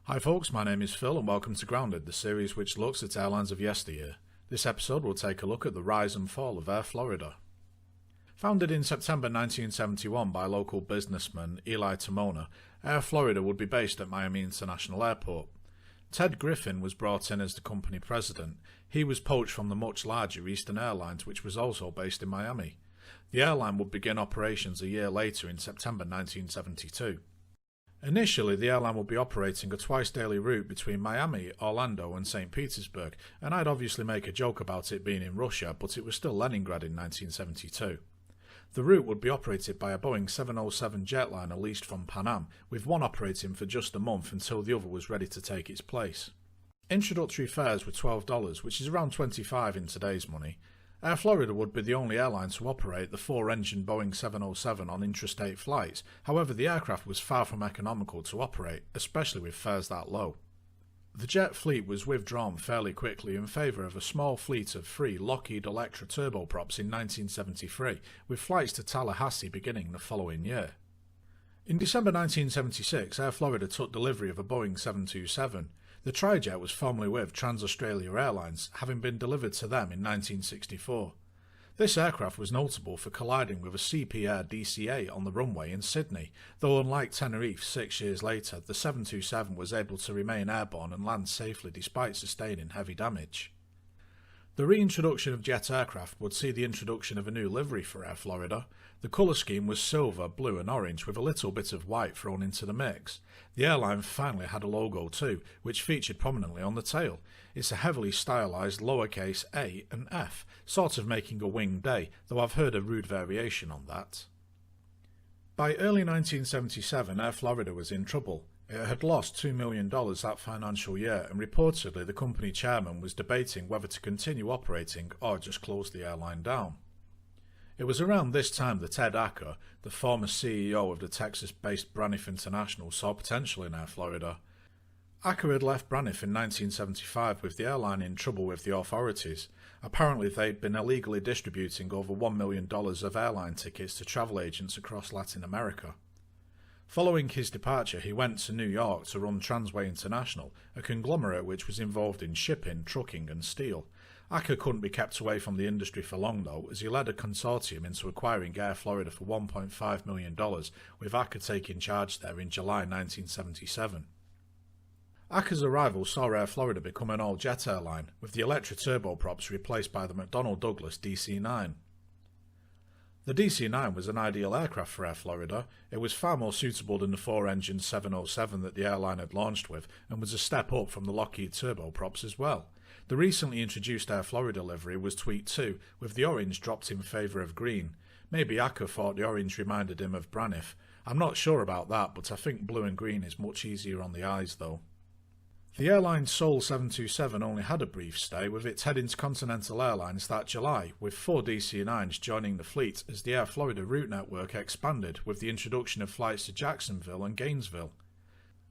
Hi folks, my name is Phil and welcome to Grounded, the series which looks at airlines of yesteryear. This episode will take a look at the rise and fall of Air Florida. Founded in September 1971 by local businessman Eli Timona, Air Florida would be based at Miami International Airport. Ted Griffin was brought in as the company president. He was poached from the much larger Eastern Airlines, which was also based in Miami. The airline would begin operations a year later in September 1972. Initially, the airline would be operating a twice-daily route between Miami, Orlando and St. Petersburg, and I'd obviously make a joke about it being in Russia, but it was still Leningrad in 1972. The route would be operated by a Boeing 707 jetliner leased from Pan Am, with one operating for just a month until the other was ready to take its place. Introductory fares were $12, which is around $25 in today's money. Air Florida would be the only airline to operate the four-engine Boeing 707 on intrastate flights. However, the aircraft was far from economical to operate, especially with fares that low. The jet fleet was withdrawn fairly quickly in favour of a small fleet of 3 Lockheed Electra turboprops in 1973, with flights to Tallahassee beginning the following year. In December 1976, Air Florida took delivery of a Boeing 727. The trijet was formerly with Trans-Australia Airlines, having been delivered to them in 1964. This aircraft was notable for colliding with a CP Air DC-8 on the runway in Sydney, though unlike Tenerife 6 years later, the 727 was able to remain airborne and land safely despite sustaining heavy damage. The reintroduction of jet aircraft would see the introduction of a new livery for Air Florida. The colour scheme was silver, blue and orange with a little bit of white thrown into the mix. The airline finally had a logo too, which featured prominently on the tail. It's a heavily stylised lowercase a and f, sort of making a winged A, though I've heard a rude variation on that. By early 1977, Air Florida was in trouble. It had lost $2 million that financial year, and reportedly the company chairman was debating whether to continue operating or just close the airline down. It was around this time that Ed Acker, the former CEO of the Texas-based Braniff International, saw potential in Air Florida. Acker had left Braniff in 1975 with the airline in trouble with the authorities. Apparently they'd been illegally distributing over $1 million of airline tickets to travel agents across Latin America. Following his departure, he went to New York to run Transway International, a conglomerate which was involved in shipping, trucking and steel. Acker couldn't be kept away from the industry for long though, as he led a consortium into acquiring Air Florida for $1.5 million, with Acker taking charge there in July 1977. Acker's arrival saw Air Florida become an all-jet airline, with the Electra turboprops replaced by the McDonnell Douglas DC-9. The DC-9 was an ideal aircraft for Air Florida. It was far more suitable than the four-engine 707 that the airline had launched with, and was a step up from the Lockheed turboprops as well. The recently introduced Air Florida livery was tweaked too, with the orange dropped in favour of green. Maybe Acker thought the orange reminded him of Braniff. I'm not sure about that, but I think blue and green is much easier on the eyes though. The airline's sole 727 only had a brief stay, with its heading to Continental Airlines that July, with 4 DC-9s joining the fleet as the Air Florida route network expanded with the introduction of flights to Jacksonville and Gainesville.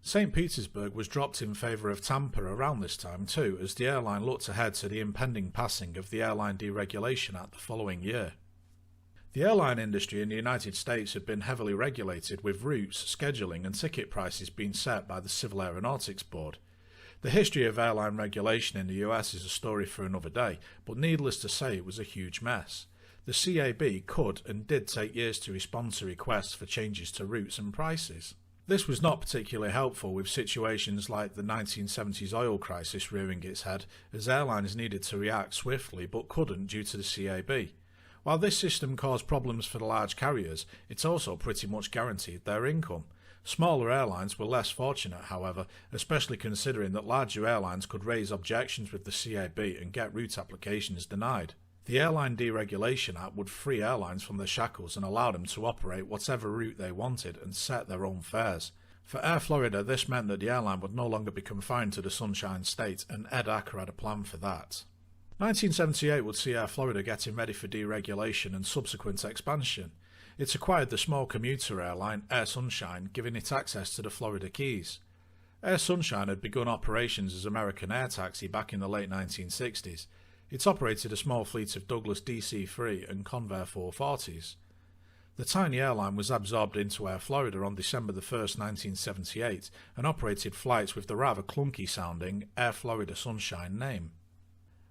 St. Petersburg was dropped in favour of Tampa around this time too, as the airline looked ahead to the impending passing of the Airline Deregulation Act the following year. The airline industry in the United States had been heavily regulated, with routes, scheduling and ticket prices being set by the Civil Aeronautics Board. The history of airline regulation in the US is a story for another day, but needless to say it was a huge mess. The CAB could and did take years to respond to requests for changes to routes and prices. This was not particularly helpful with situations like the 1970s oil crisis rearing its head, as airlines needed to react swiftly but couldn't due to the CAB. While this system caused problems for the large carriers, it also pretty much guaranteed their income. Smaller airlines were less fortunate, however, especially considering that larger airlines could raise objections with the CAB and get route applications denied. The Airline Deregulation Act would free airlines from their shackles and allow them to operate whatever route they wanted and set their own fares. For Air Florida, this meant that the airline would no longer be confined to the Sunshine State, and Ed Acker had a plan for that. 1978 would see Air Florida getting ready for deregulation and subsequent expansion. It acquired the small commuter airline Air Sunshine, giving it access to the Florida Keys. Air Sunshine had begun operations as American Air Taxi back in the late 1960s. It operated a small fleet of Douglas DC-3 and Convair 440s. The tiny airline was absorbed into Air Florida on December 1st, 1978, and operated flights with the rather clunky-sounding Air Florida Sunshine name.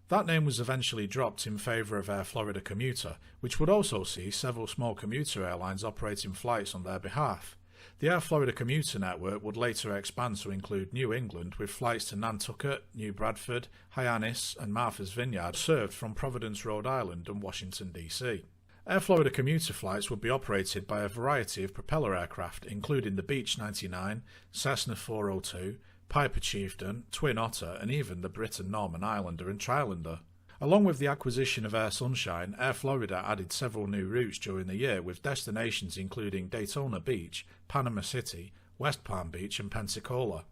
That name was eventually dropped in favour of Air Florida Commuter, which would also see several small commuter airlines operating flights on their behalf. The Air Florida Commuter network would later expand to include New England, with flights to Nantucket, New Bradford, Hyannis and Martha's Vineyard served from Providence, Rhode Island and Washington, D.C. Air Florida commuter flights would be operated by a variety of propeller aircraft, including the Beech 99, Cessna 402, Piper Chieftain, Twin Otter, and even the Britain Norman Islander and Trilander. Along with the acquisition of Air Sunshine, Air Florida added several new routes during the year, with destinations including Daytona Beach, Panama City, West Palm Beach, and Pensacola.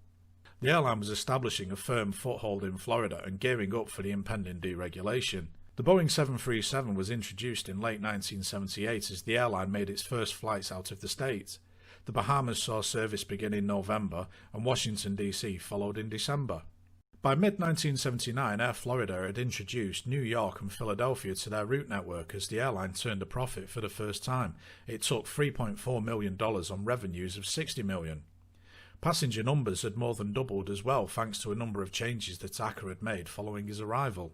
The airline was establishing a firm foothold in Florida and gearing up for the impending deregulation. The Boeing 737 was introduced in late 1978 as the airline made its first flights out of the state. The Bahamas saw service begin in November, and Washington, D.C. followed in December. By mid-1979, Air Florida had introduced New York and Philadelphia to their route network as the airline turned a profit for the first time. It took $3.4 million on revenues of $60 million. Passenger numbers had more than doubled as well, thanks to a number of changes that ACA had made following his arrival.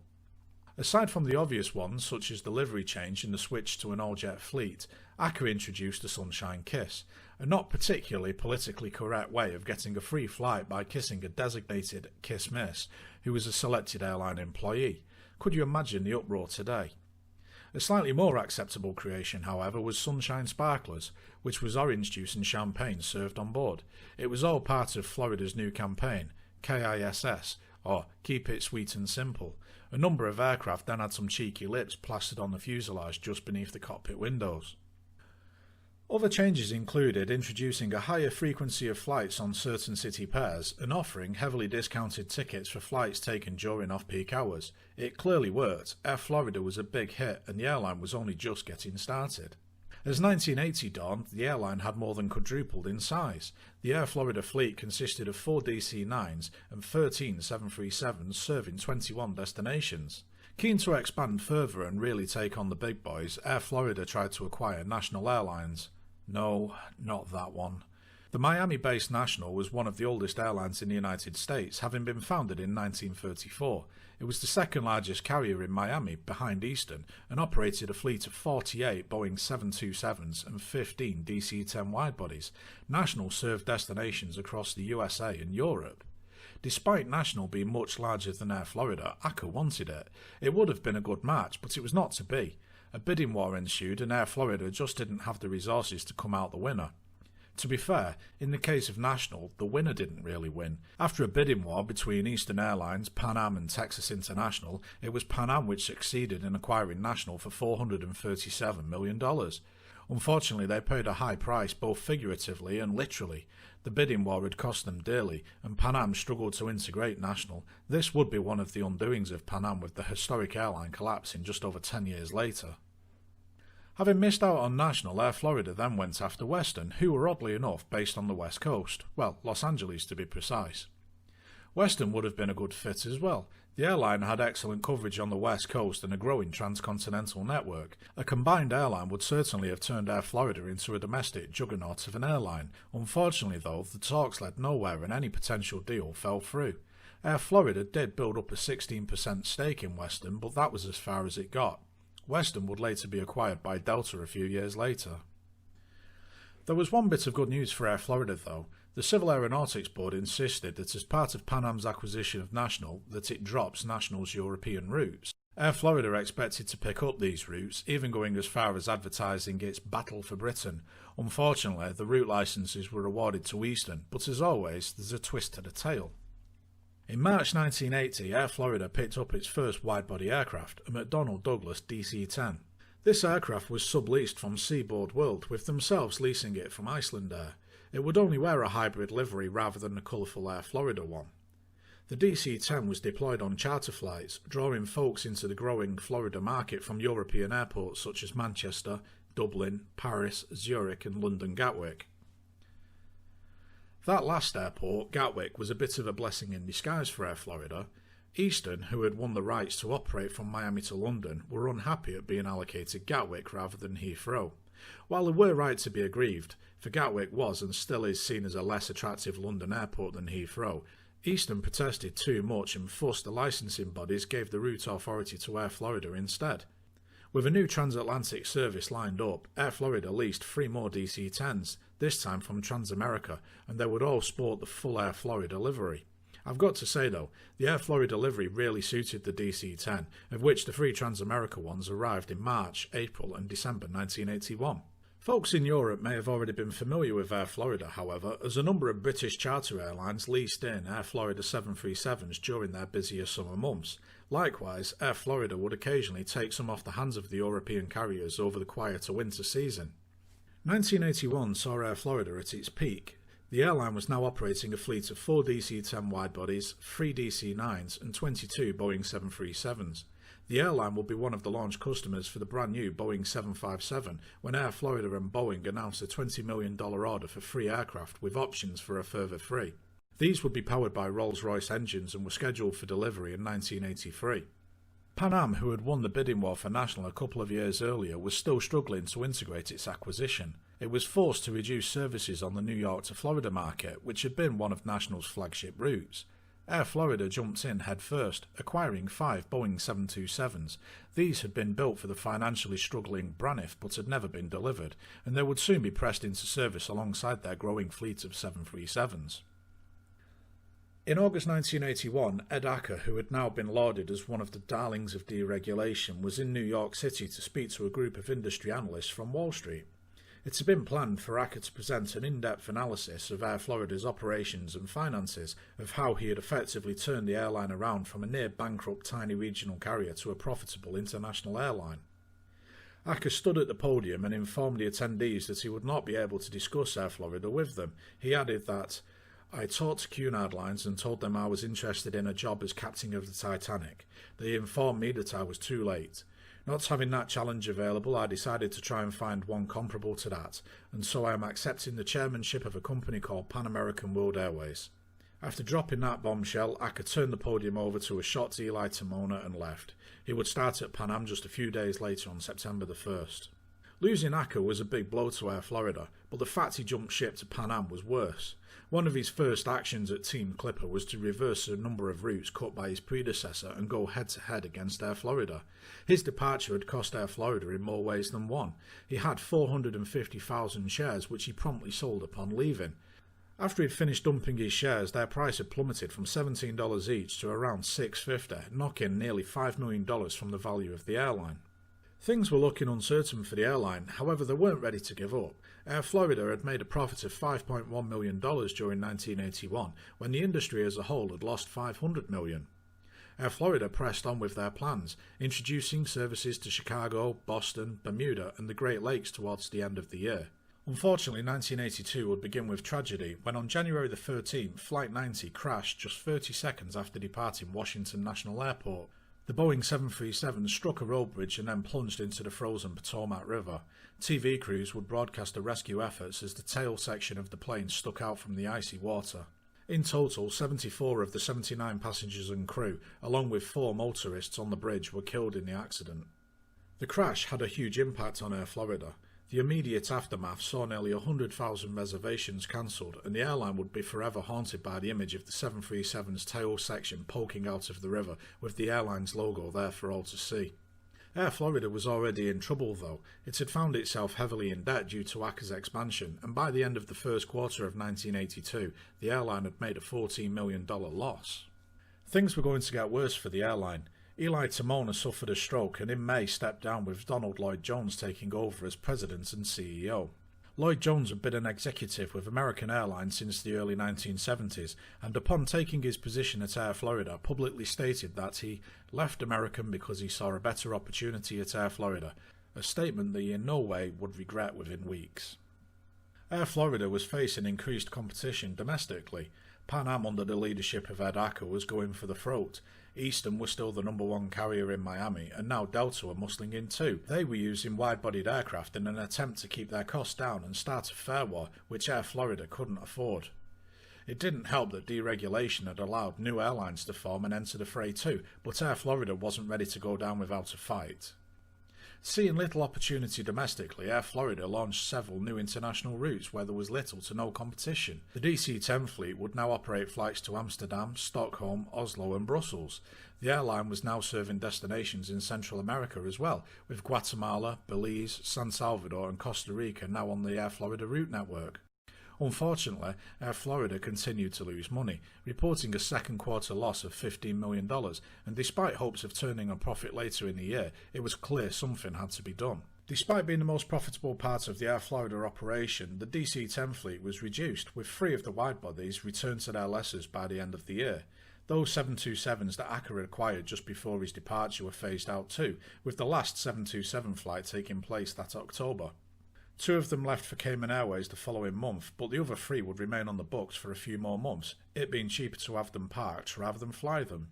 Aside from the obvious ones, such as the livery change and the switch to an all-jet fleet, ACA introduced the Sunshine Kiss, a not particularly politically correct way of getting a free flight by kissing a designated Kiss Miss, who was a selected airline employee. Could you imagine the uproar today? A slightly more acceptable creation, however, was Sunshine Sparklers, which was orange juice and champagne served on board. It was all part of Florida's new campaign, KISS, or Keep It Sweet and Simple. A number of aircraft then had some cheeky lips plastered on the fuselage just beneath the cockpit windows. Other changes included introducing a higher frequency of flights on certain city pairs and offering heavily discounted tickets for flights taken during off-peak hours. It clearly worked. Air Florida was a big hit and the airline was only just getting started. As 1980 dawned, the airline had more than quadrupled in size. The Air Florida fleet consisted of 4 DC-9s and 13 737s serving 21 destinations. Keen to expand further and really take on the big boys, Air Florida tried to acquire National Airlines. No, not that one. The Miami-based National was one of the oldest airlines in the United States, having been founded in 1934. It was the second largest carrier in Miami, behind Eastern, and operated a fleet of 48 Boeing 727s and 15 DC-10 widebodies. National served destinations across the USA and Europe. Despite National being much larger than Air Florida, ACA wanted it. It would have been a good match, but it was not to be. A bidding war ensued and Air Florida just didn't have the resources to come out the winner. To be fair, in the case of National, the winner didn't really win. After a bidding war between Eastern Airlines, Pan Am and Texas International, it was Pan Am which succeeded in acquiring National for $437 million. Unfortunately, they paid a high price both figuratively and literally. The bidding war had cost them dearly, and Pan Am struggled to integrate National. This would be one of the undoings of Pan Am, with the historic airline collapsing just over 10 years later. Having missed out on National, Air Florida then went after Western, who were oddly enough based on the West Coast, well, Los Angeles to be precise. Western would have been a good fit as well. The airline had excellent coverage on the West Coast and a growing transcontinental network. A combined airline would certainly have turned Air Florida into a domestic juggernaut of an airline. Unfortunately though, the talks led nowhere and any potential deal fell through. Air Florida did build up a 16% stake in Western, but that was as far as it got. Western would later be acquired by Delta a few years later. There was one bit of good news for Air Florida though. The Civil Aeronautics Board insisted that as part of Pan Am's acquisition of National, that it drops National's European routes. Air Florida expected to pick up these routes, even going as far as advertising its Battle for Britain. Unfortunately, the route licenses were awarded to Eastern, but as always, there's a twist to the tale. In March 1980, Air Florida picked up its first widebody aircraft, a McDonnell Douglas DC-10. This aircraft was subleased from Seaboard World, with themselves leasing it from Icelandair. It would only wear a hybrid livery rather than the colourful Air Florida one. The DC-10 was deployed on charter flights, drawing folks into the growing Florida market from European airports such as Manchester, Dublin, Paris, Zurich and London Gatwick. That last airport, Gatwick, was a bit of a blessing in disguise for Air Florida. Eastern, who had won the rights to operate from Miami to London, were unhappy at being allocated Gatwick rather than Heathrow. While they were right to be aggrieved, for Gatwick was and still is seen as a less attractive London airport than Heathrow, Eastern protested too much and fussed the licensing bodies gave the route authority to Air Florida instead. With a new transatlantic service lined up, Air Florida leased 3 more DC-10s, this time from Transamerica, and they would all sport the full Air Florida livery. I've got to say though, the Air Florida livery really suited the DC-10, of which the 3 Transamerica ones arrived in March, April and December 1981. Folks in Europe may have already been familiar with Air Florida, however, as a number of British charter airlines leased in Air Florida 737s during their busier summer months. Likewise, Air Florida would occasionally take some off the hands of the European carriers over the quieter winter season. 1981 saw Air Florida at its peak. The airline was now operating a fleet of 4 DC-10 widebodies, 3 DC-9s and 22 Boeing 737s. The airline would be one of the launch customers for the brand new Boeing 757 when Air Florida and Boeing announced a $20 million order for 3 aircraft with options for a further 3. These would be powered by Rolls-Royce engines and were scheduled for delivery in 1983. Pan Am, who had won the bidding war for National a couple of years earlier, was still struggling to integrate its acquisition. It was forced to reduce services on the New York to Florida market, which had been one of National's flagship routes. Air Florida jumped in head first, acquiring 5 Boeing 727s. These had been built for the financially struggling Braniff but had never been delivered, and they would soon be pressed into service alongside their growing fleet of 737s. In August 1981, Ed Acker, who had now been lauded as one of the darlings of deregulation, was in New York City to speak to a group of industry analysts from Wall Street. It had been planned for Acker to present an in-depth analysis of Air Florida's operations and finances, of how he had effectively turned the airline around from a near-bankrupt tiny regional carrier to a profitable international airline. Acker stood at the podium and informed the attendees that he would not be able to discuss Air Florida with them. He added that, "I talked to Cunard Lines and told them I was interested in a job as captain of the Titanic. They informed me that I was too late. Not having that challenge available, I decided to try and find one comparable to that, and so I am accepting the chairmanship of a company called Pan American World Airways." After dropping that bombshell, Acker turned the podium over to a shocked Eli Timona and left. He would start at Pan Am just a few days later on September the 1st. Losing Acker was a big blow to Air Florida, but the fact he jumped ship to Pan Am was worse. One of his first actions at Team Clipper was to reverse a number of routes cut by his predecessor and go head-to-head against Air Florida. His departure had cost Air Florida in more ways than one. He had 450,000 shares, which he promptly sold upon leaving. After he'd finished dumping his shares, their price had plummeted from $17 each to around $6.50, knocking nearly $5 million from the value of the airline. Things were looking uncertain for the airline, however they weren't ready to give up. Air Florida had made a profit of $5.1 million during 1981, when the industry as a whole had lost $500 million. Air Florida pressed on with their plans, introducing services to Chicago, Boston, Bermuda and the Great Lakes towards the end of the year. Unfortunately, 1982 would begin with tragedy when on January the 13th, Flight 90 crashed just 30 seconds after departing Washington National Airport. The Boeing 737 struck a road bridge and then plunged into the frozen Potomac River. TV crews would broadcast the rescue efforts as the tail section of the plane stuck out from the icy water. In total, 74 of the 79 passengers and crew, along with 4 motorists on the bridge, were killed in the accident. The crash had a huge impact on Air Florida. The immediate aftermath saw nearly 100,000 reservations cancelled, and the airline would be forever haunted by the image of the 737's tail section poking out of the river, with the airline's logo there for all to see. Air Florida was already in trouble though. It had found itself heavily in debt due to Acker's expansion, and by the end of the first quarter of 1982, the airline had made a $14 million loss. Things were going to get worse for the airline. Eli Timona suffered a stroke and in May stepped down, with Donald Lloyd Jones taking over as president and CEO. Lloyd Jones had been an executive with American Airlines since the early 1970s, and upon taking his position at Air Florida, publicly stated that he left American because he saw a better opportunity at Air Florida, a statement that he in no way would regret within weeks. Air Florida was facing increased competition domestically. Pan Am, under the leadership of Ed Acker, was going for the throat. Eastern was still the number one carrier in Miami, and now Delta were muscling in too. They were using wide-bodied aircraft in an attempt to keep their costs down and start a fare war, which Air Florida couldn't afford. It didn't help that deregulation had allowed new airlines to form and enter the fray too, but Air Florida wasn't ready to go down without a fight. Seeing little opportunity domestically, Air Florida launched several new international routes where there was little to no competition. The DC-10 fleet would now operate flights to Amsterdam, Stockholm, Oslo and Brussels. The airline was now serving destinations in Central America as well, with Guatemala, Belize, San Salvador and Costa Rica now on the Air Florida route network. Unfortunately, Air Florida continued to lose money, reporting a second quarter loss of $15 million, and despite hopes of turning a profit later in the year, it was clear something had to be done. Despite being the most profitable part of the Air Florida operation, the DC-10 fleet was reduced, with 3 of the wide-bodies returned to their lessors by the end of the year. Those 727s that Acker acquired just before his departure were phased out too, with the last 727 flight taking place that October. 2 of them left for Cayman Airways the following month, but the other 3 would remain on the books for a few more months, it being cheaper to have them parked rather than fly them.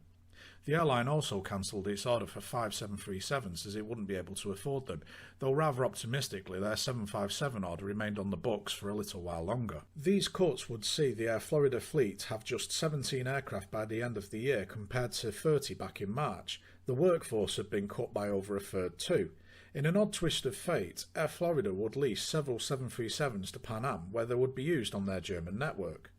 The airline also cancelled its order for 5 737s as it wouldn't be able to afford them, though rather optimistically their 757 order remained on the books for a little while longer. These cuts would see the Air Florida fleet have just 17 aircraft by the end of the year compared to 30 back in March. The workforce had been cut by over a third too. In an odd twist of fate, Air Florida would lease several 737s to Pan Am where they would be used on their German network.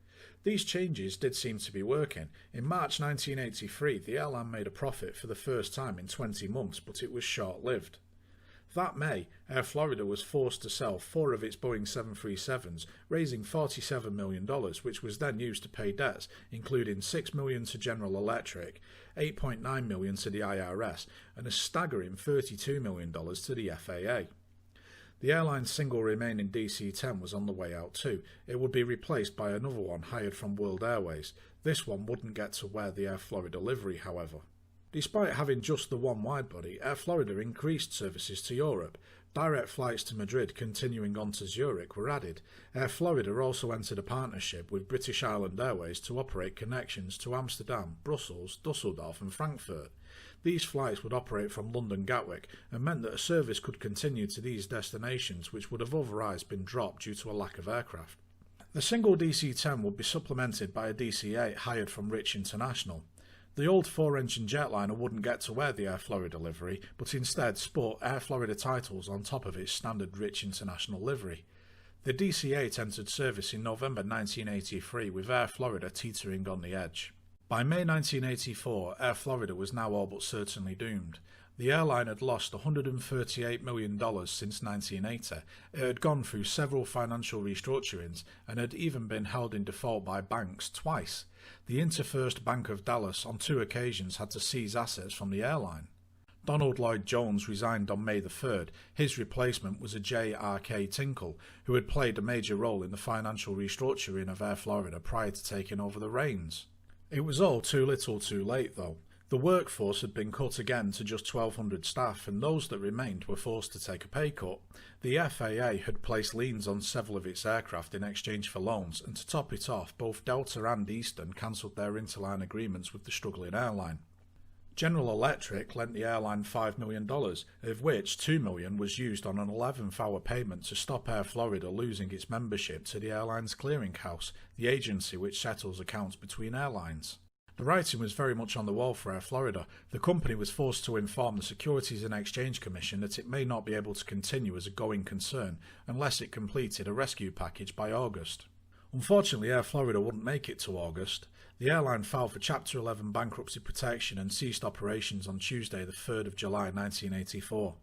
These changes did seem to be working. In March 1983, the airline made a profit for the first time in 20 months, but it was short-lived. That May, Air Florida was forced to sell 4 of its Boeing 737s, raising $47 million, which was then used to pay debts, including $6 million to General Electric, $8.9 million to the IRS, and a staggering $32 million to the FAA. The airline's single remaining DC-10 was on the way out too. It would be replaced by another one hired from World Airways. This one wouldn't get to wear the Air Florida livery, however. Despite having just the one widebody, Air Florida increased services to Europe. Direct flights to Madrid continuing on to Zurich were added. Air Florida also entered a partnership with British Island Airways to operate connections to Amsterdam, Brussels, Dusseldorf and Frankfurt. These flights would operate from London Gatwick and meant that a service could continue to these destinations which would have otherwise been dropped due to a lack of aircraft. The single DC-10 would be supplemented by a DC-8 hired from Rich International. The old 4-engine jetliner wouldn't get to wear the Air Florida livery, but instead sport Air Florida titles on top of its standard Rich International livery. The DC-8 entered service in November 1983 with Air Florida teetering on the edge. By May 1984, Air Florida was now all but certainly doomed. The airline had lost $138 million since 1980, it had gone through several financial restructurings, and had even been held in default by banks twice. The Interfirst Bank of Dallas on 2 occasions had to seize assets from the airline. Donald Lloyd Jones resigned on May the 3rd. His replacement was a J.R.K. Tinkle, who had played a major role in the financial restructuring of Air Florida prior to taking over the reins. It was all too little too late though. The workforce had been cut again to just 1,200 staff, and those that remained were forced to take a pay cut. The FAA had placed liens on several of its aircraft in exchange for loans, and to top it off, both Delta and Eastern cancelled their interline agreements with the struggling airline. General Electric lent the airline $5 million, of which $2 million was used on an 11th-hour payment to stop Air Florida losing its membership to the Airlines Clearinghouse, the agency which settles accounts between airlines. The writing was very much on the wall for Air Florida. The company was forced to inform the Securities and Exchange Commission that it may not be able to continue as a going concern unless it completed a rescue package by August. Unfortunately, Air Florida wouldn't make it to August. The airline filed for Chapter 11 bankruptcy protection and ceased operations on Tuesday the 3rd of July 1984.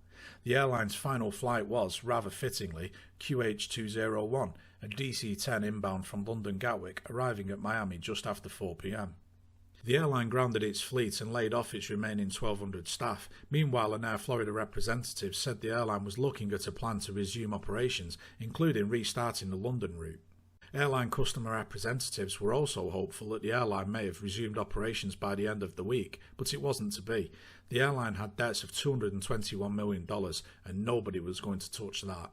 The airline's final flight was, rather fittingly, QH201, a DC-10 inbound from London Gatwick, arriving at Miami just after 4 p.m. The airline grounded its fleet and laid off its remaining 1,200 staff. Meanwhile, an Air Florida representative said the airline was looking at a plan to resume operations, including restarting the London route. Airline customer representatives were also hopeful that the airline may have resumed operations by the end of the week, but it wasn't to be. The airline had debts of $221 million, and nobody was going to touch that.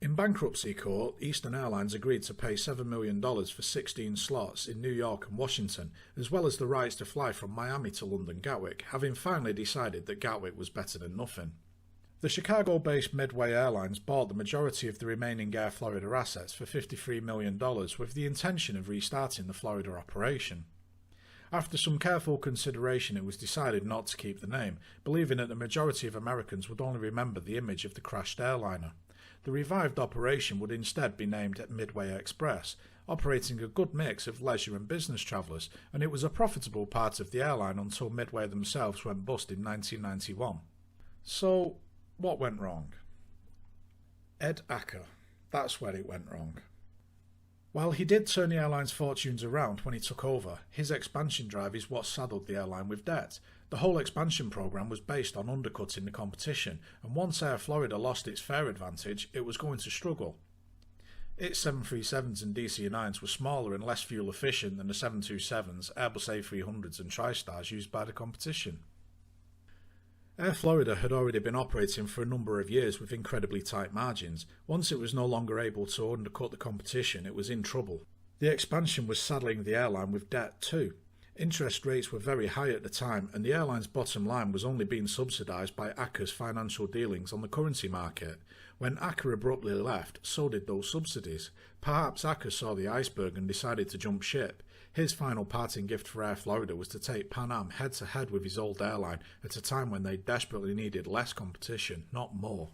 In bankruptcy court, Eastern Airlines agreed to pay $7 million for 16 slots in New York and Washington, as well as the rights to fly from Miami to London Gatwick, having finally decided that Gatwick was better than nothing. The Chicago-based Midway Airlines bought the majority of the remaining Air Florida assets for $53 million with the intention of restarting the Florida operation. After some careful consideration, it was decided not to keep the name, believing that the majority of Americans would only remember the image of the crashed airliner. The revived operation would instead be named Midway Express, operating a good mix of leisure and business travellers, and it was a profitable part of the airline until Midway themselves went bust in 1991. So, what went wrong? Ed Acker. That's where it went wrong. While he did turn the airline's fortunes around when he took over, his expansion drive is what saddled the airline with debt. The whole expansion program was based on undercutting the competition, and once Air Florida lost its fare advantage, it was going to struggle. Its 737s and DC-9s were smaller and less fuel efficient than the 727s, Airbus A300s and TriStars used by the competition. Air Florida had already been operating for a number of years with incredibly tight margins. Once it was no longer able to undercut the competition, it was in trouble. The expansion was saddling the airline with debt too. Interest rates were very high at the time, and the airline's bottom line was only being subsidised by Acker's financial dealings on the currency market. When Acker abruptly left, so did those subsidies. Perhaps Acker saw the iceberg and decided to jump ship. His final parting gift for Air Florida was to take Pan Am head-to-head with his old airline at a time when they desperately needed less competition, not more.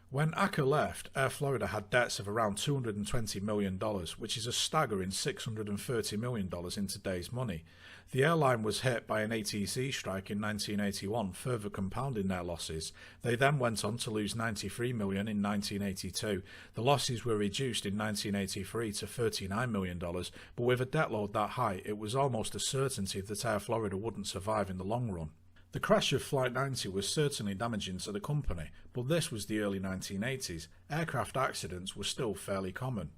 When Acker left, Air Florida had debts of around $220 million, which is a staggering $630 million in today's money. The airline was hit by an ATC strike in 1981, further compounding their losses. They then went on to lose $93 million in 1982. The losses were reduced in 1983 to $39 million, but with a debt load that high, it was almost a certainty that Air Florida wouldn't survive in the long run. The crash of Flight 90 was certainly damaging to the company, but this was the early 1980s. Aircraft accidents were still fairly common.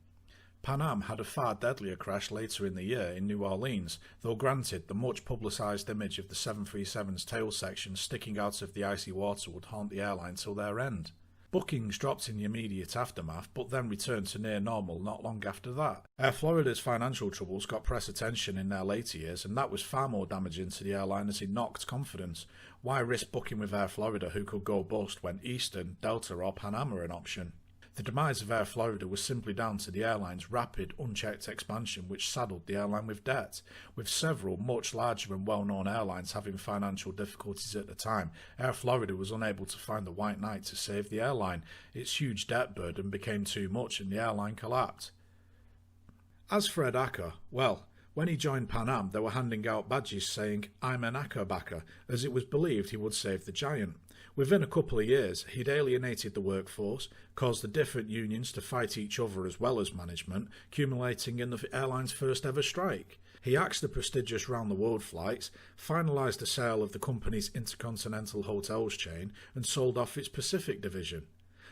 Pan Am had a far deadlier crash later in the year in New Orleans, though granted the much publicised image of the 737's tail section sticking out of the icy water would haunt the airline till their end. Bookings dropped in the immediate aftermath, but then returned to near normal not long after that. Air Florida's financial troubles got press attention in their later years, and that was far more damaging to the airline as it knocked confidence. Why risk booking with Air Florida who could go bust when Eastern, Delta or Pan Am were an option? The demise of Air Florida was simply down to the airline's rapid, unchecked expansion, which saddled the airline with debt. With several much larger and well-known airlines having financial difficulties at the time, Air Florida was unable to find the white knight to save the airline. Its huge debt burden became too much and the airline collapsed. As for Ed Acker, well, when he joined Pan Am, they were handing out badges saying, "I'm an Acker backer," as it was believed he would save the giant. Within a couple of years, he'd alienated the workforce, caused the different unions to fight each other as well as management, culminating in the airline's first ever strike. He axed the prestigious round-the-world flights, finalised the sale of the company's intercontinental hotels chain, and sold off its Pacific division.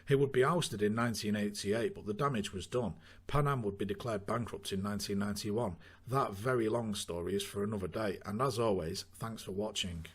He would be ousted in 1988, but the damage was done. Pan Am would be declared bankrupt in 1991. That very long story is for another day, and as always, thanks for watching.